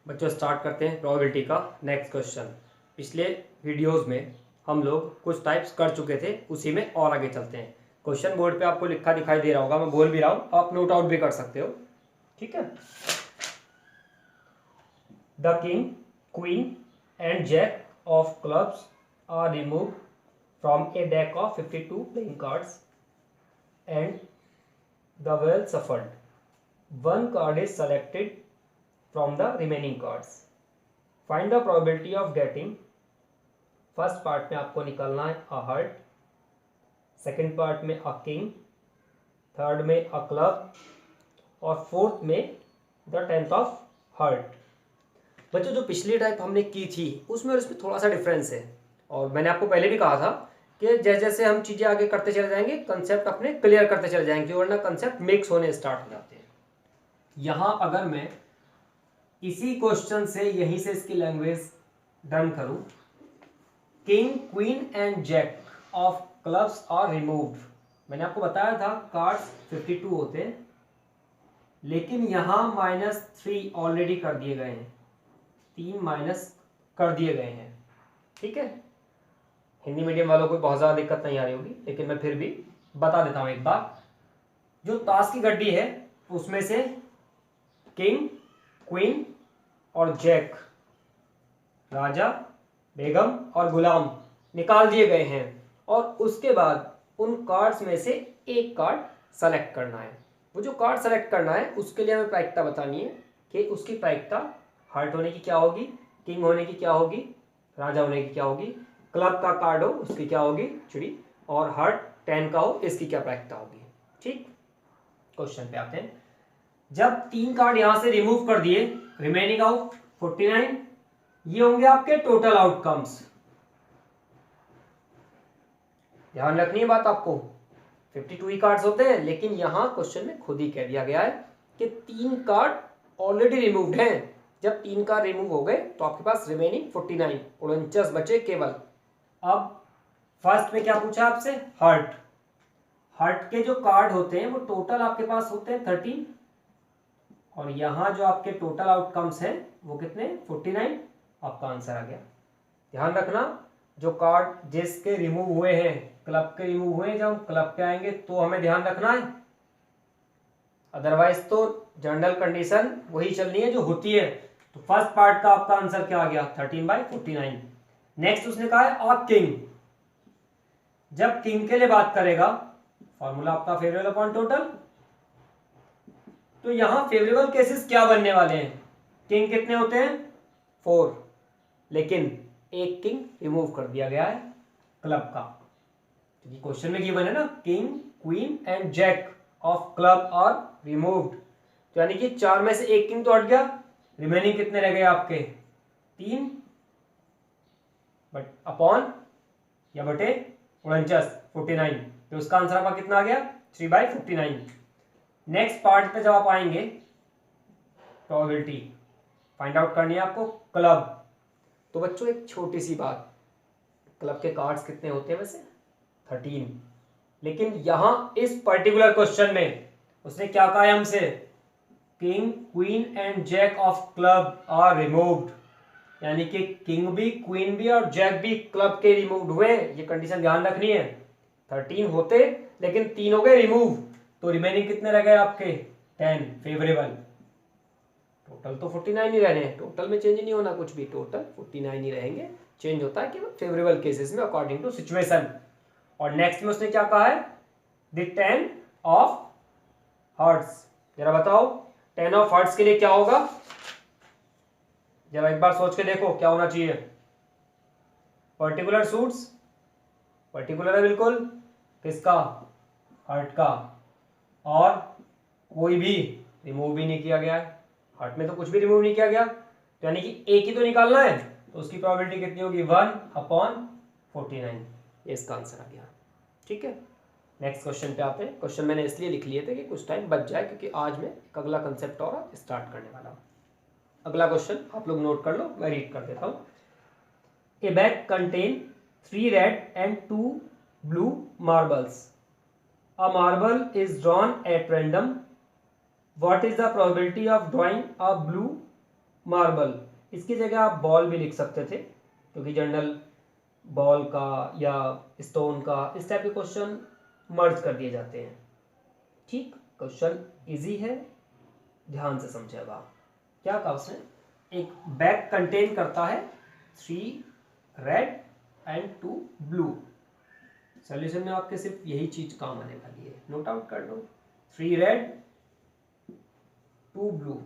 बच्चों स्टार्ट करते हैं प्रोबेबिलिटी का नेक्स्ट क्वेश्चन। पिछले वीडियोस में हम लोग कुछ टाइप्स कर चुके थे, उसी में और आगे चलते हैं। क्वेश्चन बोर्ड पे आपको लिखा दिखाई दे रहा होगा, मैं बोल भी रहा हूँ, आप नोट आउट भी कर सकते हो। ठीक है। The king, queen and jack of clubs are remove from a deck of 52 playing cards and the well shuffled one card is selected from the remaining cards. Find the probability of getting, first part में आपको निकालना है a heart, second part में a king, third में a club और fourth में the tenth of heart. बच्चों जो पिछली टाइप हमने की थी उसमें और इसमें थोड़ा सा डिफरेंस है, और मैंने आपको पहले भी कहा था कि जैसे जैसे हम चीज़ें आगे करते चले जाएंगे कंसेप्ट अपने क्लियर करते चले जाएंगे, वरना कंसेप्ट मिक्स होने स्टार्ट हो जाते हैं। यहाँ अगर मैं इसी क्वेश्चन से यहीं से इसकी लैंग्वेज डन करूं, king, queen and jack of clubs are removed. मैंने आपको बताया था कार्ड्स 52 होते हैं, लेकिन यहां -3 ऑलरेडी कर दिए गए हैं, 3 माइनस कर दिए गए हैं। ठीक है। हिंदी मीडियम वालों को बहुत ज़्यादा दिक्कत नहीं आ रही होगी, लेकिन मैं फिर भी बता देता हूं एक बार। जो ताश की गड्डी है उसमें से किंग, क्वीन और जैक, राजा, बेगम और गुलाम निकाल दिए गए हैं, और उसके बाद उन कार्ड्स में से एक कार्ड सेलेक्ट करना है। वो जो कार्ड सेलेक्ट करना है उसके लिए हमें प्रायिकता बतानी है कि उसकी प्रायिकता हार्ट होने की क्या होगी, किंग होने की क्या होगी, राजा होने की क्या होगी, क्लब का कार्ड हो उसकी क्या होगी चिड़ी, और हार्ट 10 का हो इसकी क्या प्रायिकता होगी। ठीक, क्वेश्चन पे आते हैं। जब 3 कार्ड यहां से रिमूव कर दिए, रिमेनिंग आउट 49, ये होंगे आपके टोटल आउटकम्स। ध्यान रखनी है बात आपको, 52 ही कार्ड्स होते हैं, लेकिन यहां क्वेश्चन में खुद ही कह दिया गया है कि 3 कार्ड ऑलरेडी रिमूव्ड हैं। जब 3 कार्ड रिमूव हो गए तो आपके पास रिमेनिंग 49 49 बचे केवल। अब फर्स्ट में क्या पूछा आपसे, हार्ट। हार्ट के जो कार्ड होते हैं वो टोटल आपके पास होते हैं 13, और यहां जो आपके टोटल आउटकम्स हैं वो कितने, 49। आपका आंसर आ गया। ध्यान रखना, जो कार्ड जिसके रिमूव हुए हैं, क्लब के रिमूव हुए हैं, जब हम क्लब पे आएंगे तो हमें ध्यान रखना है, अदरवाइज तो जनरल कंडीशन वही चलनी है जो होती है। तो फर्स्ट पार्ट का आपका आंसर क्या आ गया, 13/49। नेक्स्ट उसने कहा है अ किंग। जब किंग के लिए बात करेगा, फॉर्मूला आपका फेवरेबल अपॉन टोटल, तो यहां फेवरेबल केसेस क्या बनने वाले हैं, किंग कितने होते हैं 4, लेकिन एक किंग रिमूव कर दिया गया है क्लब का, क्योंकि क्वेश्चन में गिवन है ना, king, queen and jack of club are removed, तो यानी कि 4 में से एक किंग तो हट गया, रिमेनिंग कितने रह गए आपके 3, बट अपॉन या बटे 49, तो उसका आंसर आपका कितना आ गया 3/59। नेक्स्ट पार्ट पे जब आप आएंगे, प्रोबेबिलिटी फाइंड आउट करनी है आपको क्लब। तो बच्चों एक छोटी सी बात, क्लब के कार्ड्स कितने होते हैं वैसे 13, लेकिन यहां इस पर्टिकुलर क्वेश्चन में उसने क्या कहा है हमसे, king, queen and jack of club are removed, यानी कि किंग भी, क्वीन भी और जैक भी क्लब के रिमूव्ड हुए। ये कंडीशन ध्यान रखनी है, 13 होते लेकिन 3 हो गए रिमूव, तो रिमेनिंग कितने रह गए आपके 10 फेवरेबल। टोटल तो 49 ही रहने हैं, टोटल में चेंज नहीं होना कुछ भी, टोटल 49 ही रहेंगे, चेंज होता है केवल फेवरेबल केसेस में अकॉर्डिंग टू सिचुएशन। और नेक्स्ट में उसने क्या कहा है, द 10 ऑफ हार्ट्स। जरा बताओ 10 ऑफ हार्ट्स के लिए क्या होगा, जरा एक बार सोच के देखो क्या होना चाहिए, पर्टिकुलर सूट्स, पर्टिकुलर है बिल्कुल किसका, हार्ट का, और कोई भी रिमूव भी नहीं किया गया है, हार्ट में तो कुछ भी रिमूव नहीं किया गया, तो यानी कि एक ही तो निकालना है, तो उसकी प्रोबेबिलिटी कितनी होगी 1/49, ये इसका आंसर आ गया। ठीक है, नेक्स्ट क्वेश्चन पे आते हैं। क्वेश्चन मैंने इसलिए लिख लिए थे कि कुछ टाइम बच जाए, क्योंकि आज मैं एक अगला कंसेप्ट और स्टार्ट करने वाला हूँ। अगला क्वेश्चन आप लोग नोट कर लो, मैं रीड कर देता हूँ। ए bag contain 3 red and 2 blue marbles. A marble is drawn at random. What is the probability of drawing a blue marble, इसकी जगह आप बॉल भी लिख सकते थे, क्योंकि जनरल बॉल का या स्टोन का इस टाइप के क्वेश्चन मर्ज कर दिए जाते हैं। ठीक, क्वेश्चन इजी है, ध्यान से समझे। अब आप क्या कहा उसने, एक बैग कंटेन करता है 3 रेड एंड 2 ब्लू। सॉल्यूशन में आपके सिर्फ यही चीज काम आने वाली है, नोट आउट कर लो। 3 रेड 2 ब्लू,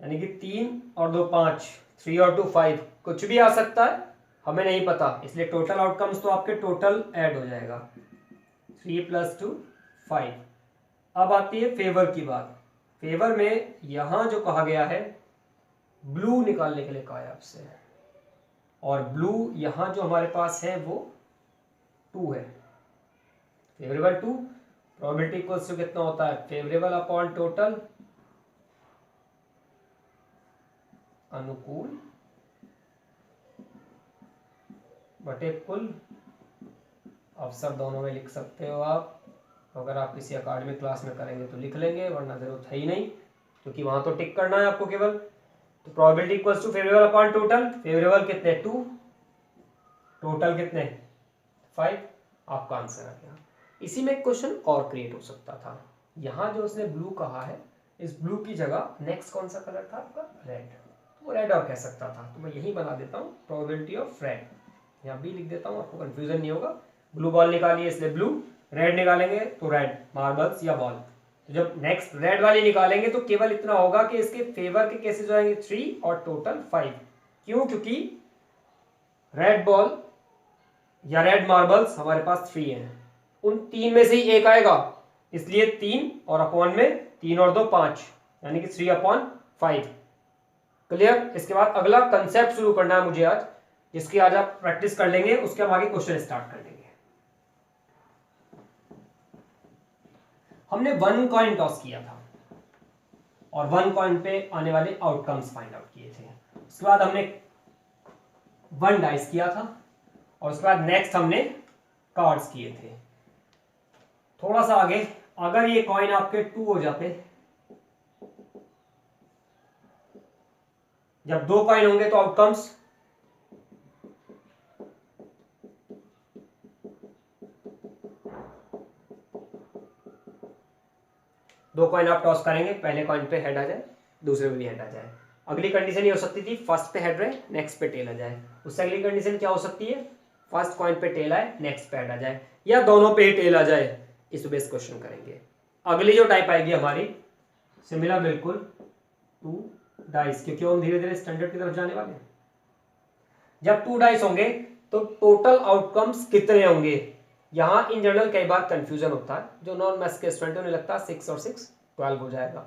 यानी कि 3 और 2 5, 3 और 2 5, कुछ भी आ सकता है, हमें नहीं पता, इसलिए टोटल आउटकम्स तो आपके टोटल ऐड हो जाएगा 3 + 2 5। अब आती है फेवर की बात। फेवर में यहां जो कहा गया है, ब्लू निकालने के लिए कहा है आपसे, और ब्लू यहां जो हमारे पास है वो 2 है, फेवरेबल 2, प्रोबेबिलिटी इक्वल्स टू कितना होता है, फेवरेबल अपॉन टोटल, अनुकूल बटे कुल। अवसर दोनों में लिख सकते हो आप, अगर आप किसी अकाडमिक क्लास में करेंगे तो लिख लेंगे, वरना जरूरत है ही नहीं, क्योंकि वहां तो टिक करना है आपको केवल। तो probability equals to favourable upon total, favourable कितने 2, टोटल कितने 5, आपका आंसर आ गया। इसी में एक क्वेश्चन और क्रिएट हो सकता था, यहाँ जो उसने ब्लू कहा है, इस ब्लू की जगह नेक्स्ट कौन सा कलर था आपका, रेड, तो रेड और कह सकता था, तो मैं यही बना देता हूँ प्रोबेबिलिटी ऑफ रेड, यहाँ भी लिख देता हूँ, आपको कंफ्यूजन नहीं होगा। ब्लू बॉल निकालिए इसलिए ब्लू, रेड निकालेंगे तो रेड मार्बल्स या बॉल। तो जब नेक्स्ट रेड वाली निकालेंगे तो केवल इतना होगा कि इसके फेवर के केसेस हो जाएंगे 3 और टोटल 5। क्यों, क्योंकि रेड बॉल या रेड मार्बल्स हमारे पास 3 हैं, उन 3 में से ही एक आएगा, इसलिए 3 और अपॉन में 3 और 2 5, यानी कि 3/5। क्लियर। इसके बाद अगला कंसेप्ट शुरू करना है मुझे आज, जिसकी आज आप प्रैक्टिस कर लेंगे, उसके हम आगे क्वेश्चन स्टार्ट कर लेंगे। हमने 1 कॉइन टॉस किया था और 1 कॉइन पे आने वाले आउटकम्स फाइंड आउट किए थे। उसके बाद हमने 1 डाइस किया था, और उसके बाद नेक्स्ट हमने कार्ड्स किए थे। थोड़ा सा आगे, अगर ये कॉइन आपके 2 हो जाते, जब 2 कॉइन होंगे तो आउटकम्स, दो कॉइन आप टॉस करेंगे, पहले कॉइन पे हेड आ जाए, दूसरे पे भी हेड आ जाए। अगली कंडीशन ये हो सकती थी फर्स्ट पे हेड रहे, नेक्स्ट पे टेल आ जाए। उससे अगली कंडीशन क्या हो सकती है, फर्स्ट कॉइन पे टेल आए, नेक्स्ट पे हेड आ जाए, या दोनों पे ही टेल आ जाए। इस बेस क्वेश्चन करेंगे। अगली जो टाइप आएगी हमारी सिमिलर बिल्कुल 2 डाइस, क्योंकि हम धीरे धीरे स्टैंडर्ड की तरफ जाने वाले हैं। जब 2 डाइस होंगे तो टोटल आउटकम्स कितने होंगे। यहां इन जनरल कई बार कंफ्यूजन होता है, जो नॉन मैथ्स के स्टूडेंट उन्हें लगता है 6 और 6 12 हो जाएगा,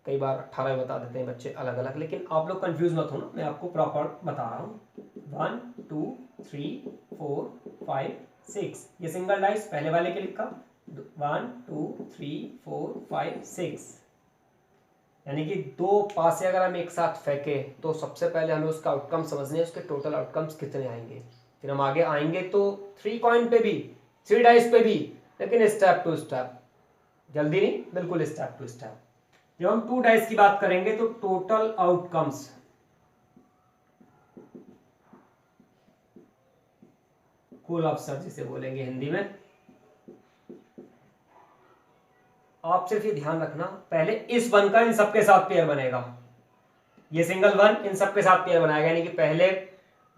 कई बार 18 बता देते हैं बच्चे अलग अलग, लेकिन आप लोग कंफ्यूज मत होना, मैं आपको प्रॉपर बता रहा हूँ। 1 2 3 4 5 6, ये सिंगल डाइस पहले वाले के लिखा, 1 2 3 4 5 6, यानी कि 2 पासे अगर हम एक साथ फेंके तो सबसे पहले हमें उसका आउटकम समझने हैं, उसके टोटल आउटकम्स कितने आएंगे। फिर हम आगे आएंगे तो 3 कॉइन पे भी, 3 डाइस पे भी, लेकिन स्टेप टू स्टेप, जल्दी नहीं, बिल्कुल स्टेप टू स्टेप। जब हम 2 डाइस की बात करेंगे तो टोटल आउटकम्स, कुल अवसर जिसे बोलेंगे हिंदी में, आप सिर्फ ये ध्यान रखना, पहले इस 1 का इन सबके साथ पेयर बनेगा, ये सिंगल 1 इन सबके साथ पेयर बनाएगा, यानी कि पहले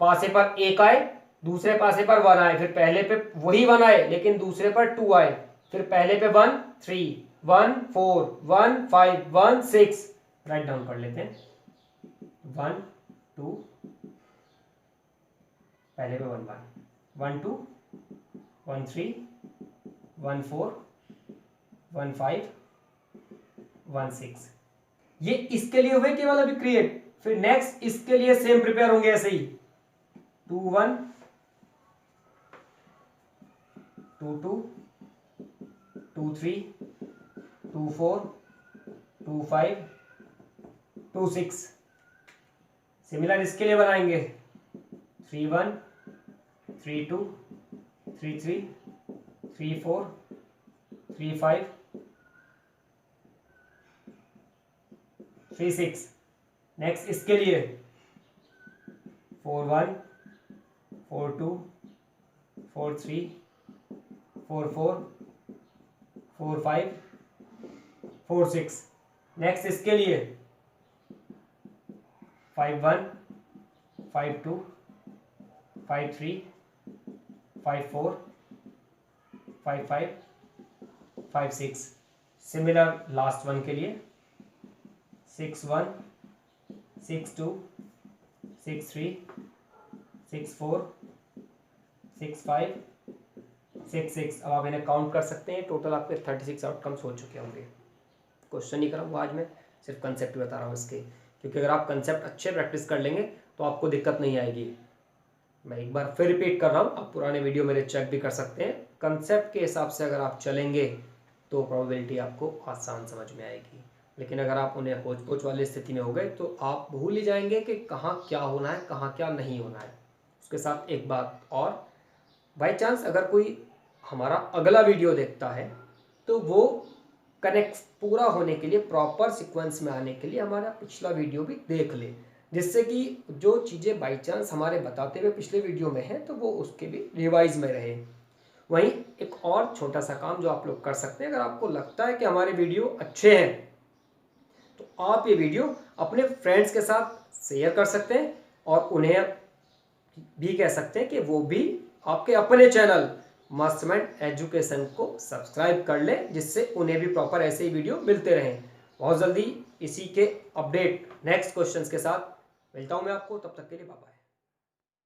पासे पर 1 आए, दूसरे पासे पर 1 आए, फिर पहले पे वही 1 आए लेकिन दूसरे पर 2 आए, फिर पहले पे 1 3 1 4 1 5 1 6, राइट डाउन कर लेते हैं, 1 2, पहले पे 1 1 2 1 3 1 4 1 5 1 6, ये इसके लिए हुए केवल अभी क्रिएट। फिर नेक्स्ट इसके लिए सेम प्रिपेयर होंगे ऐसे ही, 2 1 2 2 2 3 2 4 2 5 2 6, सिमिलर इसके लिए बनाएंगे 3 1 3 2 3 3 3 4 3 5 3 6। नेक्स्ट इसके लिए 4 1 4 2 4 3 4 4 4 5 4 6। नेक्स्ट इसके लिए 5 1 5 2 5 3 5 4 5 5 5 6। सिमिलर लास्ट वन के लिए 6 1 6 2 6 3 6 4 6 5 6 6। अब आप इन्हें काउंट कर सकते हैं। टोटल आपके 36 आउटकम्स हो चुके होंगे। क्वेश्चन नहीं कराऊंगा आज मैं, सिर्फ कंसेप्ट बता रहा हूँ इसके, क्योंकि अगर आप कंसेप्ट अच्छे प्रैक्टिस कर लेंगे तो आपको दिक्कत नहीं आएगी। मैं एक बार फिर रिपीट कर रहा हूँ, आप पुराने वीडियो मेरे चेक भी कर सकते हैं। कंसेप्ट के हिसाब से अगर आप चलेंगे तो प्रोबेबिलिटी आपको आसान समझ में आएगी। लेकिन अगर आप उन्हें होच पोच वाली स्थिति में हो गए तो आप भूल ही जाएंगे कि कहाँ क्या होना है, कहाँ क्या नहीं होना है। उसके साथ एक बात और, बाई चांस अगर कोई हमारा अगला वीडियो देखता है तो वो कनेक्ट पूरा होने के लिए, प्रॉपर सीक्वेंस में आने के लिए हमारा पिछला वीडियो भी देख ले, जिससे कि जो चीज़ें बाई चांस हमारे बताते हुए पिछले वीडियो में हैं तो वो उसके भी रिवाइज में रहे। वहीं एक और छोटा सा काम जो आप लोग कर सकते हैं, अगर आपको लगता है कि हमारे वीडियो अच्छे हैं तो आप ये वीडियो अपने फ्रेंड्स के साथ शेयर कर सकते हैं और उन्हें भी कह सकते हैं कि वो भी आपके अपने चैनल मास्टरमाइंड एजुकेशन को सब्सक्राइब कर ले, जिससे उन्हें भी प्रॉपर ऐसे ही वीडियो मिलते रहें। बहुत जल्दी इसी के अपडेट नेक्स्ट क्वेश्चंस के साथ मिलता हूं मैं आपको, तब तक के लिए बाय बाय।